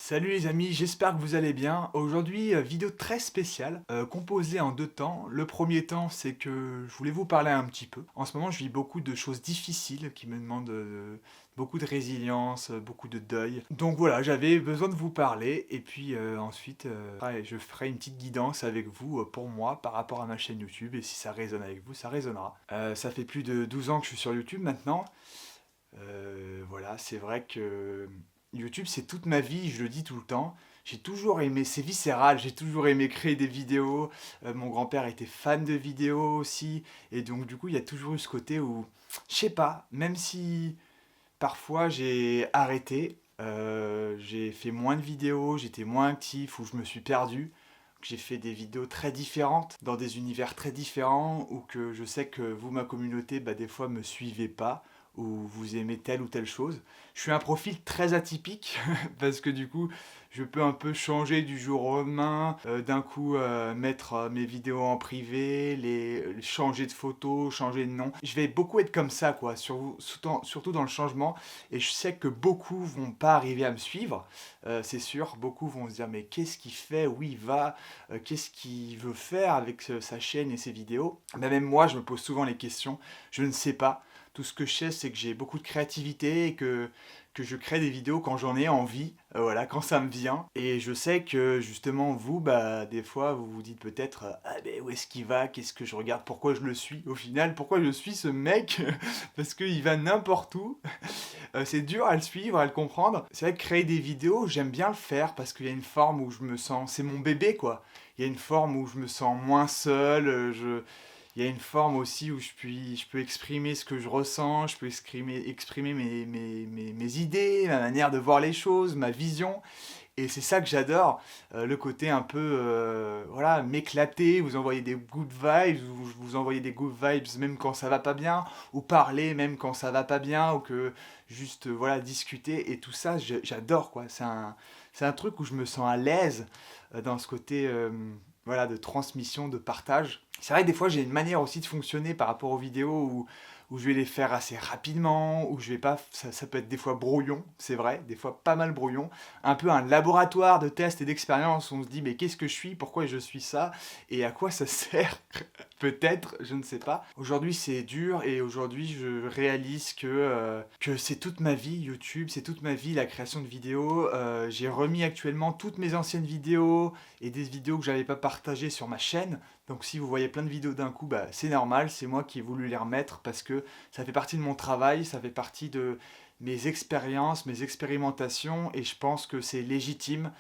Salut les amis, j'espère que vous allez bien. Aujourd'hui, vidéo très spéciale, composée en deux temps. Le premier temps, c'est que je voulais vous parler un petit peu. En ce moment, je vis beaucoup de choses difficiles qui me demandent beaucoup de résilience, beaucoup de deuil. Donc voilà, j'avais besoin de vous parler. Et puis ensuite, je ferai une petite guidance avec vous pour moi par rapport à ma chaîne YouTube. Et si ça résonne avec vous, ça résonnera. Ça fait plus de 12 ans que je suis sur YouTube maintenant. Voilà, c'est vrai que YouTube, c'est toute ma vie, je le dis tout le temps. J'ai toujours aimé, c'est viscéral, j'ai toujours aimé créer des vidéos. Mon grand-père était fan de vidéos aussi. Et donc, du coup, il y a toujours eu ce côté où, je sais pas, même si parfois j'ai arrêté, j'ai fait moins de vidéos, j'étais moins actif, ou je me suis perdu. J'ai fait des vidéos très différentes, dans des univers très différents, ou que je sais que vous, ma communauté, bah, des fois me suivez pas, ou vous aimez telle ou telle chose. Je suis un profil très atypique, parce que du coup, je peux un peu changer du jour au lendemain, d'un coup mettre mes vidéos en privé, changer de photo, changer de nom. Je vais beaucoup être comme ça, quoi, surtout dans le changement, et je sais que beaucoup vont pas arriver à me suivre, c'est sûr, beaucoup vont se dire mais qu'est-ce qu'il fait, où il va, qu'est-ce qu'il veut faire avec sa chaîne et ses vidéos. Mais même moi, je me pose souvent les questions, je ne sais pas. Tout ce que je sais, c'est que j'ai beaucoup de créativité et que je crée des vidéos quand j'en ai envie, voilà, quand ça me vient. Et je sais que justement, vous, bah, des fois, vous vous dites peut-être ah ben où est-ce qu'il va, qu'est-ce que je regarde, pourquoi je le suis au final, pourquoi je suis ce mec, parce qu'il va n'importe où. C'est dur à le suivre, à le comprendre. C'est vrai que créer des vidéos, j'aime bien le faire parce qu'il y a une forme où je me sens, c'est mon bébé quoi. Il y a une forme où je me sens moins seul, il y a une forme aussi où je peux exprimer ce que je ressens, je peux exprimer mes idées, ma manière de voir les choses, ma vision. Et c'est ça que j'adore, le côté un peu, voilà, m'éclater, vous envoyer des good vibes, vous envoyer des good vibes même quand ça va pas bien, ou parler même quand ça va pas bien, ou que juste, voilà, discuter, et tout ça, j'adore, quoi. C'est un truc où je me sens à l'aise dans ce côté, voilà, de transmission, de partage. C'est vrai que des fois, j'ai une manière aussi de fonctionner par rapport aux vidéos où je vais les faire assez rapidement, où je vais pas, ça peut être des fois brouillon, c'est vrai, des fois pas mal brouillon, un peu un laboratoire de tests et d'expériences où on se dit mais qu'est-ce que je suis, pourquoi je suis ça, et à quoi ça sert, peut-être, je ne sais pas. Aujourd'hui c'est dur et aujourd'hui je réalise que c'est toute ma vie YouTube, c'est toute ma vie la création de vidéos. J'ai remis actuellement toutes mes anciennes vidéos et des vidéos que j'avais pas partagées sur ma chaîne. Donc si vous voyez plein de vidéos d'un coup, bah, c'est normal, c'est moi qui ai voulu les remettre parce que ça fait partie de mon travail, ça fait partie de mes expériences, mes expérimentations, et je pense que c'est légitime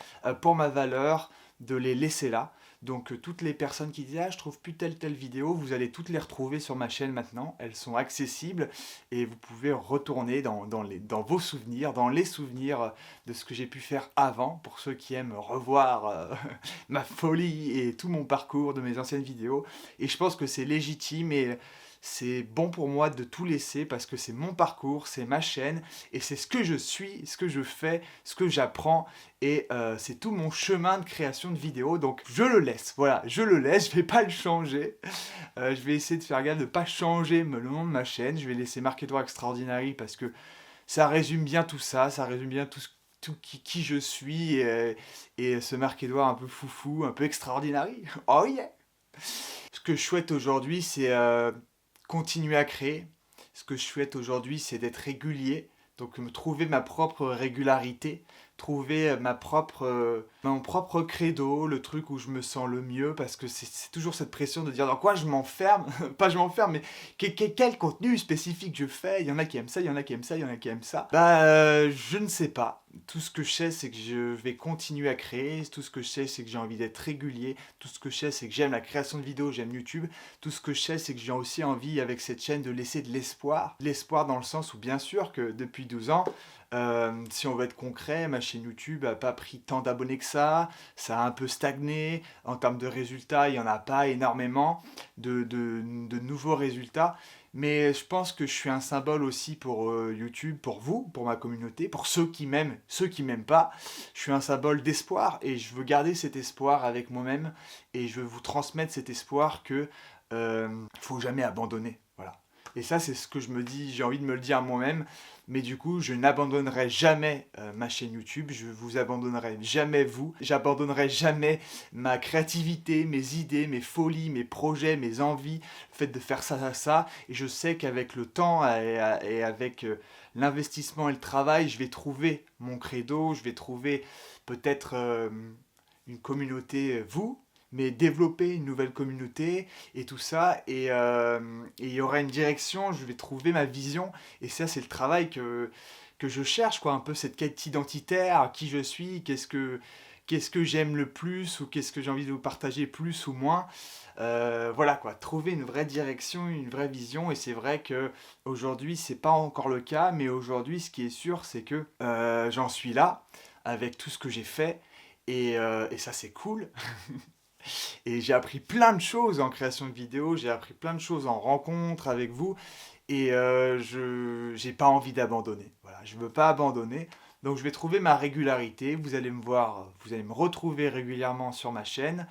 pour ma valeur de les laisser là. Donc toutes les personnes qui disent ah je trouve plus telle vidéo, vous allez toutes les retrouver sur ma chaîne maintenant, elles sont accessibles et vous pouvez retourner dans vos souvenirs, dans les souvenirs de ce que j'ai pu faire avant, pour ceux qui aiment revoir ma folie et tout mon parcours de mes anciennes vidéos. Et je pense que c'est légitime et c'est bon pour moi de tout laisser parce que c'est mon parcours, c'est ma chaîne et c'est ce que je suis, ce que je fais, ce que j'apprends, et c'est tout mon chemin de création de vidéos. Donc je le laisse, voilà, je le laisse, je vais pas le changer. Je vais essayer de faire gaffe de pas changer le nom de ma chaîne. Je vais laisser Marc Edouard Extraordinary parce que ça résume bien tout ça, ça résume bien tout qui je suis, et ce Marc Edouard un peu foufou, un peu extraordinary. Oh yeah! Ce que je souhaite aujourd'hui, c'est continuer à créer. Ce que je souhaite aujourd'hui, c'est d'être régulier. Donc me trouver ma propre régularité, trouver mon propre credo, le truc où je me sens le mieux, parce que c'est toujours cette pression de dire dans quoi je m'enferme, pas je m'enferme, mais quel contenu spécifique je fais. Il y en a qui aiment ça, il y en a qui aiment ça, il y en a qui aiment ça. Bah je ne sais pas. Tout ce que je sais, c'est que je vais continuer à créer. Tout ce que je sais, c'est que j'ai envie d'être régulier. Tout ce que je sais, c'est que j'aime la création de vidéos, j'aime YouTube. Tout ce que je sais, c'est que j'ai aussi envie, avec cette chaîne, de laisser de l'espoir. L'espoir dans le sens où, bien sûr, que depuis 12 ans, si on veut être concret, ma chaîne YouTube n'a pas pris tant d'abonnés que ça a un peu stagné. En termes de résultats, il n'y en a pas énormément de nouveaux résultats. Mais je pense que je suis un symbole aussi pour YouTube, pour vous, pour ma communauté, pour ceux qui m'aiment, ceux qui m'aiment pas. Je suis un symbole d'espoir et je veux garder cet espoir avec moi-même, et je veux vous transmettre cet espoir que faut jamais abandonner. Voilà. Et ça, c'est ce que je me dis, j'ai envie de me le dire à moi-même. Mais du coup, je n'abandonnerai jamais ma chaîne YouTube, je vous abandonnerai jamais vous, j'abandonnerai jamais ma créativité, mes idées, mes folies, mes projets, mes envies, le fait de faire ça. Et je sais qu'avec le temps et avec l'investissement et le travail, je vais trouver mon credo, je vais trouver peut-être une communauté, vous, mais développer une nouvelle communauté et tout ça. Et il y aura une direction, je vais trouver ma vision. Et ça, c'est le travail que je cherche, quoi. Un peu cette quête identitaire, qui je suis, qu'est-ce que j'aime le plus, ou qu'est-ce que j'ai envie de vous partager plus ou moins. Voilà quoi, trouver une vraie direction, une vraie vision. Et c'est vrai que aujourd'hui, c'est pas encore le cas, mais aujourd'hui, ce qui est sûr, c'est que j'en suis là avec tout ce que j'ai fait. Et ça, c'est cool. Et j'ai appris plein de choses en création de vidéos, j'ai appris plein de choses en rencontre avec vous, et je j'ai pas envie d'abandonner. Voilà, je veux pas abandonner. Donc je vais trouver ma régularité. Vous allez me voir, vous allez me retrouver régulièrement sur ma chaîne.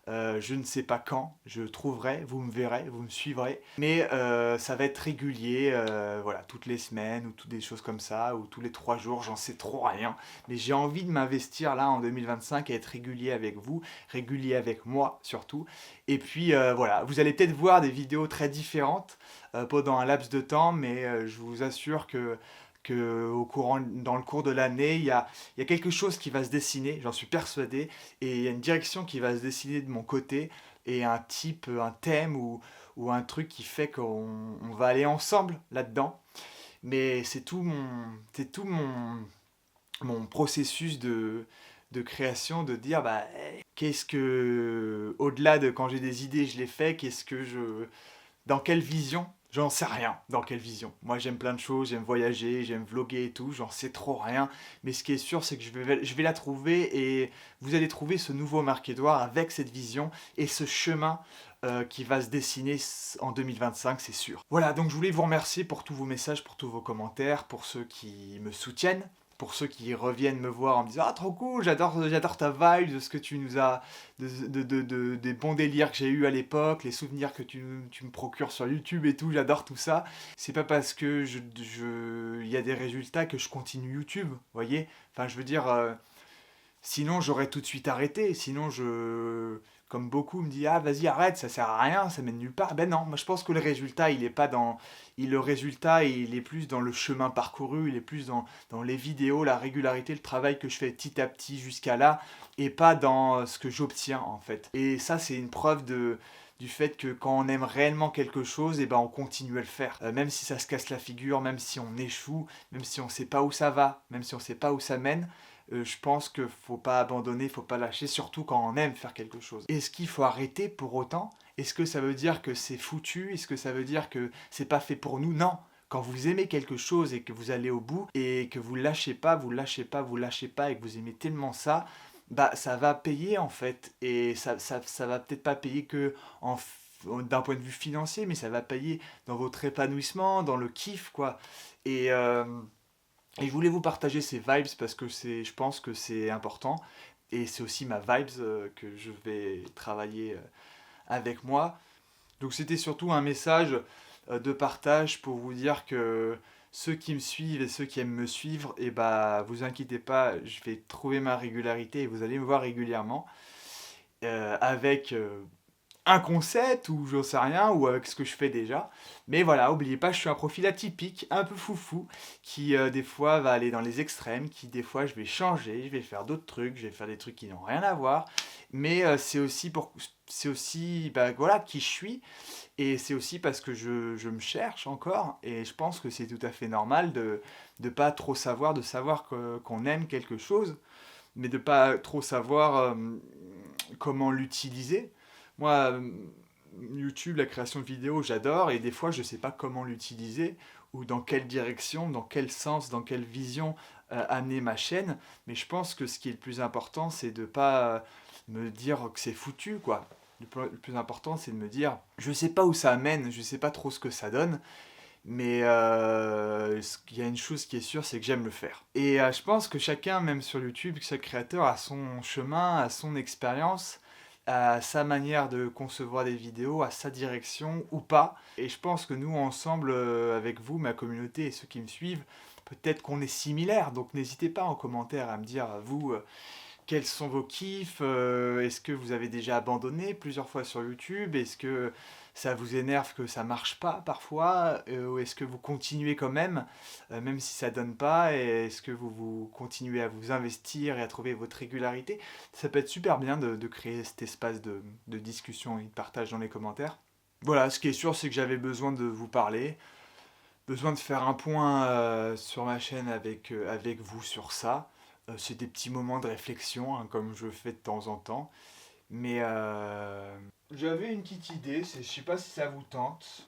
Je ne sais pas quand, je trouverai, vous me verrez, vous me suivrez. Mais ça va être régulier, voilà, toutes les semaines ou toutes des choses comme ça, ou tous les 3 jours, j'en sais trop rien. Mais j'ai envie de m'investir là en 2025 à être régulier avec vous, régulier avec moi surtout. Et puis voilà, vous allez peut-être voir des vidéos très différentes pendant un laps de temps, mais je vous assure que dans le cours de l'année, il y a quelque chose qui va se dessiner, j'en suis persuadé, et il y a une direction qui va se dessiner de mon côté, et un type, un thème ou un truc qui fait qu'on va aller ensemble là-dedans. Mais c'est tout mon processus de création, de dire, bah, qu'est-ce que, au-delà de quand j'ai des idées, je les fais, dans quelle vision? J'en sais rien dans quelle vision. Moi j'aime plein de choses, j'aime voyager, j'aime vlogger et tout, j'en sais trop rien. Mais ce qui est sûr, c'est que je vais la trouver et vous allez trouver ce nouveau Marc Edouard avec cette vision et ce chemin qui va se dessiner en 2025, c'est sûr. Voilà, donc je voulais vous remercier pour tous vos messages, pour tous vos commentaires, pour ceux qui me soutiennent, pour ceux qui reviennent me voir en me disant ah trop cool, j'adore ta vibe, de ce que tu nous as, des bons délires que j'ai eu à l'époque, les souvenirs que tu me procures sur YouTube et tout, j'adore tout ça. C'est pas parce que il y a des résultats que je continue YouTube, vous voyez. Enfin je veux dire, sinon j'aurais tout de suite arrêté, sinon comme beaucoup me disent ah vas-y arrête, ça sert à rien, ça mène nulle part. Ben non, moi je pense que le résultat il est pas dans, le résultat il est plus dans le chemin parcouru, il est plus dans les vidéos, la régularité, le travail que je fais petit à petit jusqu'à là, et pas dans ce que j'obtiens en fait. Et ça c'est une preuve du fait que quand on aime réellement quelque chose, et ben on continue à le faire. Même si ça se casse la figure, même si on échoue, même si on sait pas où ça va, même si on sait pas où ça mène, je pense qu'il faut pas abandonner, il faut pas lâcher, surtout quand on aime faire quelque chose. Est-ce qu'il faut arrêter pour autant? Est-ce que ça veut dire que c'est foutu? Est-ce que ça veut dire que c'est pas fait pour nous? Non. Quand vous aimez quelque chose et que vous allez au bout et que vous lâchez pas, vous lâchez pas, vous lâchez pas et que vous aimez tellement ça, bah ça va payer en fait. Et ça va peut-être pas payer que d'un point de vue financier, mais ça va payer dans votre épanouissement, dans le kiff quoi. Et et je voulais vous partager ces vibes parce que je pense que c'est important. Et c'est aussi ma vibes que je vais travailler avec moi. Donc c'était surtout un message de partage pour vous dire que ceux qui me suivent et ceux qui aiment me suivre, et bah vous inquiétez pas, je vais trouver ma régularité et vous allez me voir régulièrement avec un concept ou j'en sais rien ou avec ce que je fais déjà. Mais voilà, oubliez pas, je suis un profil atypique, un peu foufou, qui des fois va aller dans les extrêmes, qui des fois je vais changer, je vais faire d'autres trucs, je vais faire des trucs qui n'ont rien à voir. Mais c'est aussi bah, voilà qui je suis et c'est aussi parce que je me cherche encore et je pense que c'est tout à fait normal de pas trop savoir, de savoir qu'on aime quelque chose, mais de pas trop savoir comment l'utiliser. Moi, YouTube, la création de vidéos, j'adore, et des fois, je ne sais pas comment l'utiliser, ou dans quelle direction, dans quel sens, dans quelle vision amener ma chaîne. Mais je pense que ce qui est le plus important, c'est de ne pas me dire que c'est foutu, quoi. Le plus important, c'est de me dire, je ne sais pas où ça amène, je ne sais pas trop ce que ça donne, mais il y a une chose qui est sûre, c'est que j'aime le faire. Et je pense que chacun, même sur YouTube, chaque créateur a son chemin, a son expérience, à sa manière de concevoir des vidéos, à sa direction ou pas. Et je pense que nous, ensemble, avec vous, ma communauté et ceux qui me suivent, peut-être qu'on est similaires. Donc n'hésitez pas en commentaire à me dire, vous, quels sont vos kiffs? Est-ce que vous avez déjà abandonné plusieurs fois sur YouTube? Est-ce que ça vous énerve que ça marche pas parfois? Ou est-ce que vous continuez quand même, même si ça donne pas? Et est-ce que vous continuez à vous investir et à trouver votre régularité? Ça peut être super bien de créer cet espace de discussion et de partage dans les commentaires. Voilà, ce qui est sûr, c'est que j'avais besoin de vous parler, besoin de faire un point sur ma chaîne avec vous sur ça. C'est des petits moments de réflexion, hein, comme je fais de temps en temps. Mais j'avais une petite idée, je sais pas si ça vous tente.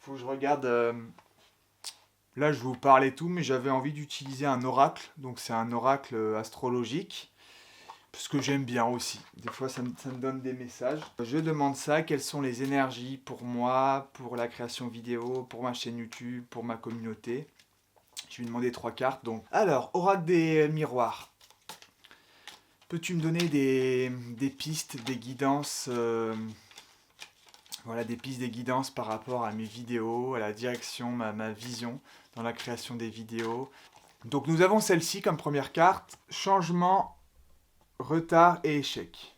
Faut que je regarde. Là, je vais vous parler tout, mais j'avais envie d'utiliser un oracle. Donc, c'est un oracle astrologique. Parce que j'aime bien aussi. Des fois, ça me donne des messages. Je demande ça, quelles sont les énergies pour moi, pour la création vidéo, pour ma chaîne YouTube, pour ma communauté. Je vais demander 3 cartes. Donc, alors, oracle des miroirs. Peux-tu me donner des pistes, des guidances voilà, des pistes, des guidances par rapport à mes vidéos, à la direction, ma vision dans la création des vidéos. Donc nous avons celle-ci comme première carte, changement, retard et échec.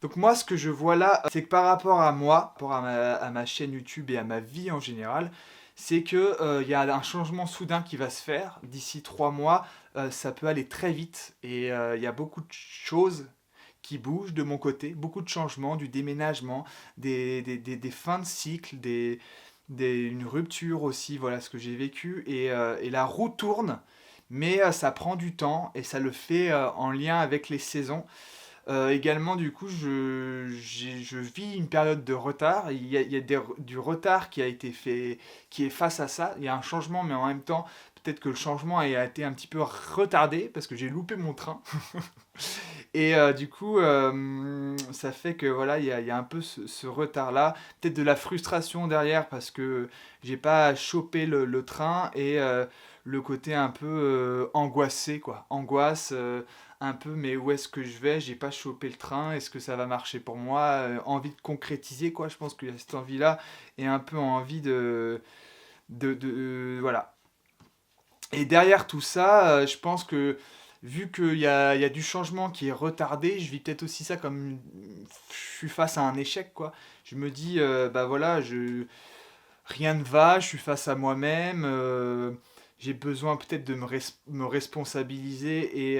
Donc moi, ce que je vois là, c'est que par rapport à moi, par rapport à ma chaîne YouTube et à ma vie en général, c'est que y a un changement soudain qui va se faire. D'ici 3 mois, ça peut aller très vite et il y a beaucoup de choses qui bougent de mon côté, beaucoup de changements, du déménagement, des fins de cycle, une rupture aussi, voilà ce que j'ai vécu. Et la roue tourne, mais ça prend du temps et ça le fait en lien avec les saisons. Également, du coup, je vis une période de retard. Il y a du retard qui a été fait, qui est face à ça. Il y a un changement, mais en même temps, peut-être que le changement a été un petit peu retardé parce que j'ai loupé mon train. Et du coup, ça fait que voilà, il y a un peu ce retard-là. Peut-être de la frustration derrière parce que j'ai pas chopé le train et le côté un peu angoissé, quoi. Angoisse. Un peu, mais où est-ce que je vais? J'ai pas chopé le train, est-ce que ça va marcher pour moi? Envie de concrétiser, quoi, je pense qu'il y a cette envie-là, et un peu envie voilà. Et derrière tout ça, je pense que, vu qu'il y a du changement qui est retardé, je vis peut-être aussi ça comme, je suis face à un échec, quoi. Je me dis, bah voilà, rien ne va, je suis face à moi-même, j'ai besoin peut-être de me responsabiliser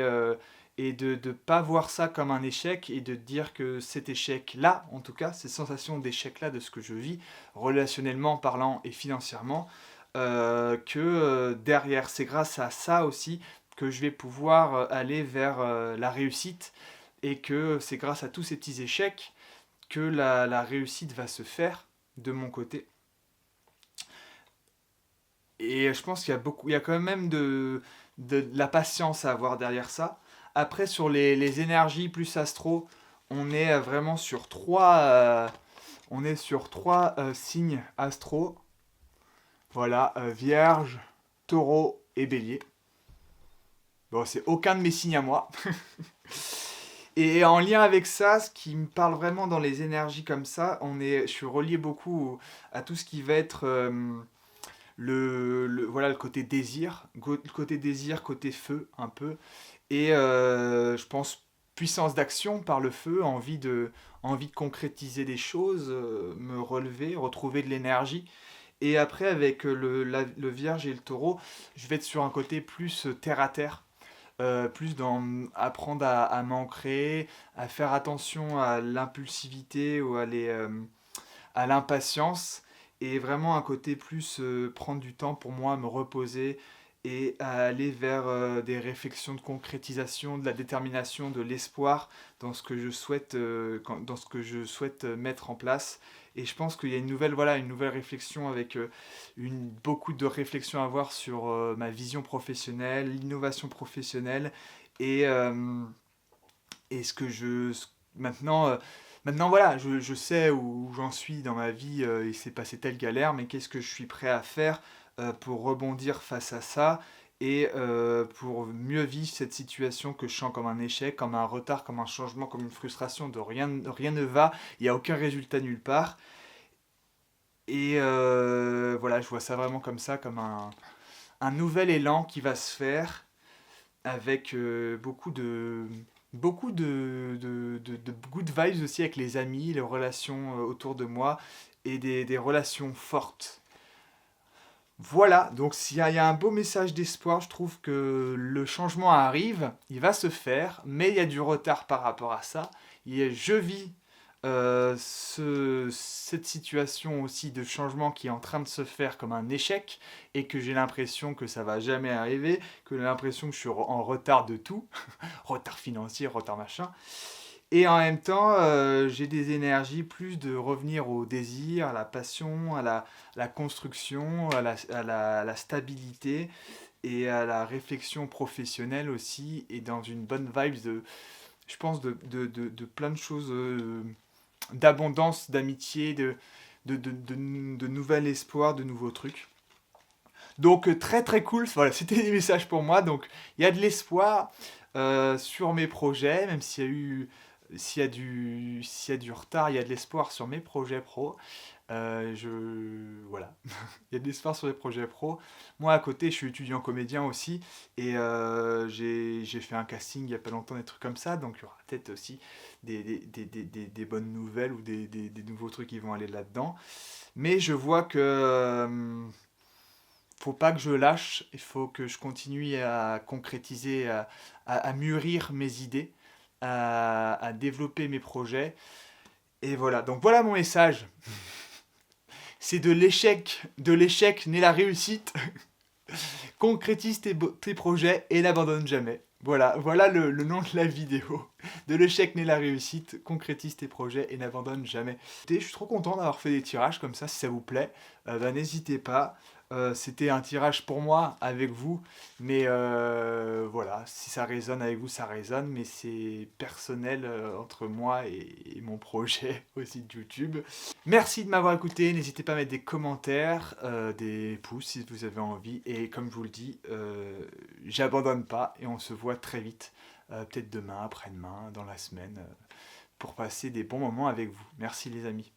et de ne pas voir ça comme un échec et de dire que cet échec-là, en tout cas, cette sensation d'échec-là de ce que je vis, relationnellement parlant et financièrement, que derrière, c'est grâce à ça aussi que je vais pouvoir aller vers la réussite et que c'est grâce à tous ces petits échecs que la réussite va se faire de mon côté. Et je pense il y a quand même de la patience à avoir derrière ça. Après, sur les énergies plus astro, on est vraiment sur trois signes astro. Voilà, Vierge, Taureau et Bélier. Bon, c'est aucun de mes signes à moi. Et en lien avec ça, ce qui me parle vraiment dans les énergies comme ça, je suis relié beaucoup à tout ce qui va être voilà, le côté désir, côté désir, côté feu un peu. Et je pense puissance d'action par le feu, envie de concrétiser des choses, me relever, retrouver de l'énergie. Et après, avec le vierge et le taureau, je vais être sur un côté plus terre à terre. Plus dans apprendre à m'ancrer, à faire attention à l'impulsivité ou à l'impatience, et vraiment un côté plus prendre du temps pour moi, me reposer et à aller vers des réflexions de concrétisation, de la détermination, de l'espoir dans ce que je souhaite, mettre en place. Et je pense qu'il y a une nouvelle réflexion avec beaucoup de réflexions à avoir sur ma vision professionnelle, l'innovation professionnelle et, ce que maintenant, maintenant voilà, je sais où j'en suis dans ma vie, il s'est passé telle galère, mais qu'est-ce que je suis prêt à faire pour rebondir face à ça Et pour mieux vivre cette situation que je sens comme un échec, comme un retard, comme un changement, comme une frustration de rien ne va, il n'y a aucun résultat nulle part. Et voilà, je vois ça vraiment comme ça, comme un nouvel élan qui va se faire avec beaucoup de good vibes aussi avec les amis, les relations autour de moi et des relations fortes. Voilà, donc s'il y a un beau message d'espoir, je trouve que le changement arrive, il va se faire, mais il y a du retard par rapport à ça. Je vis cette situation aussi de changement qui est en train de se faire comme un échec et que j'ai l'impression que ça va jamais arriver, que j'ai l'impression que je suis en retard de tout, retard financier, retard machin. Et en même temps, j'ai des énergies plus de revenir au désir, à la passion, à la construction, à la stabilité et à la réflexion professionnelle aussi, et dans une bonne vibe je pense, de plein de choses, d'abondance, d'amitié, de nouvel espoir, de nouveaux trucs. Donc très très cool, voilà, c'était des messages pour moi. Donc il y a de l'espoir sur mes projets, même s'il y a du retard, il y a de l'espoir sur mes projets pro. Voilà, il y a de l'espoir sur les projets pro. Moi à côté, je suis étudiant comédien aussi et j'ai fait un casting il y a pas longtemps, des trucs comme ça. Donc il y aura peut-être aussi des bonnes nouvelles ou des nouveaux trucs qui vont aller là-dedans. Mais je vois que faut pas que je lâche, il faut que je continue à concrétiser, à mûrir mes idées, à développer mes projets. Et voilà, donc voilà mon message. C'est de l'échec naît la réussite. Concrétise tes projets et n'abandonne jamais. Voilà le nom de la vidéo. De l'échec naît la réussite, concrétise tes projets et n'abandonne jamais. Je suis trop content d'avoir fait des tirages comme ça, si ça vous plaît, n'hésitez pas. C'était un tirage pour moi, avec vous, mais voilà, si ça résonne avec vous, ça résonne, mais c'est personnel entre moi et mon projet aussi de YouTube. Merci de m'avoir écouté, n'hésitez pas à mettre des commentaires, des pouces si vous avez envie, et comme je vous le dis, j'abandonne pas, et on se voit très vite, peut-être demain, après-demain, dans la semaine, pour passer des bons moments avec vous. Merci les amis.